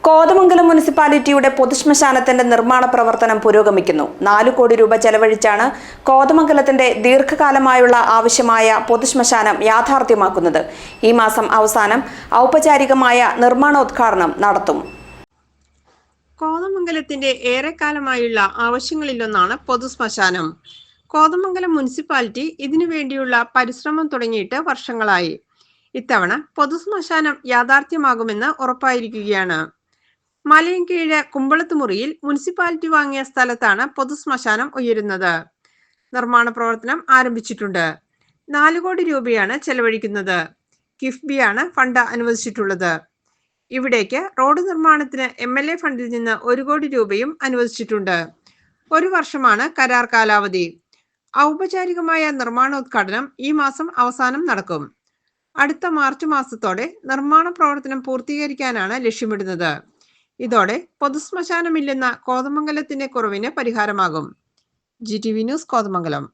കോതമംഗലം മുനിസിപ്പാലിറ്റിയുടെ പൊതുശ്മശാനത്തിന്റെ നിർമ്മാണ പ്രവർത്തനം പുരോഗമിക്കുന്നു. 4 കോടി രൂപ ചെലവഴിച്ചാണ് കോതമംഗലത്തിന്റെ ദീർഘകാലമായുള്ള ആവശ്യമായ പൊതുശ്മശാനം യാഥാർത്ഥ്യമാക്കുന്നത്. ഈ മാസം അവസാനം ഔപചാരികമായ നിർമ്മാണോദ്ഘാടനം നടത്തും. കോതമംഗലത്തിന്റെ ഏറെക്കാലമായുള്ള ആവശ്യങ്ങളിലൊന്നാണ് പൊതുശ്മശാനം. കോതമംഗലം മുനിസിപ്പാലിറ്റി ഇതിനു വേണ്ടിയുള്ള പരിശ്രമം തുടങ്ങിയിട്ട് വർഷങ്ങളായി. ഇത്തവണ പൊതുശ്മശാനം യാഥാർത്ഥ്യമാകുമെന്ന് ഉറപ്പായിരിക്കുകയാണ്. മലയൻകീഴ് കുമ്പളത്തുമുറിയിൽ മുനിസിപ്പാലിറ്റി വാങ്ങിയ സ്ഥലത്താണ് പൊതുശ്മശാനം ഉയരുന്നത്. നിർമ്മാണ പ്രവർത്തനം ആരംഭിച്ചിട്ടുണ്ട്. 4 കോടി രൂപയാണ് ചെലവഴിക്കുന്നത്. കിഫ്ബിയാണ് ഫണ്ട് അനുവദിച്ചിട്ടുള്ളത്. ഇവിടേക്ക് റോഡ് നിർമ്മാണത്തിന് MLA ഫണ്ടിൽ നിന്ന് 1 കോടി രൂപയും അനുവദിച്ചിട്ടുണ്ട്. 1 വർഷമാണ് കരാർ കാലാവധി. ഔപചാരികമായ നിർമ്മാണോദ്ഘാടനം ഈ മാസം അവസാനം നടക്കും. അടുത്ത മാർച്ച് മാസത്തോടെ നിർമ്മാണ പ്രവർത്തനം പൂർത്തീകരിക്കാനാണ് ലക്ഷ്യമിടുന്നത്. ഇതോടെ പൊതുശ്മശാനമില്ലെന്ന കോതമംഗലത്തിന്റെ കുറവിന് പരിഹാരമാകും. GTV news, Kothamangalam.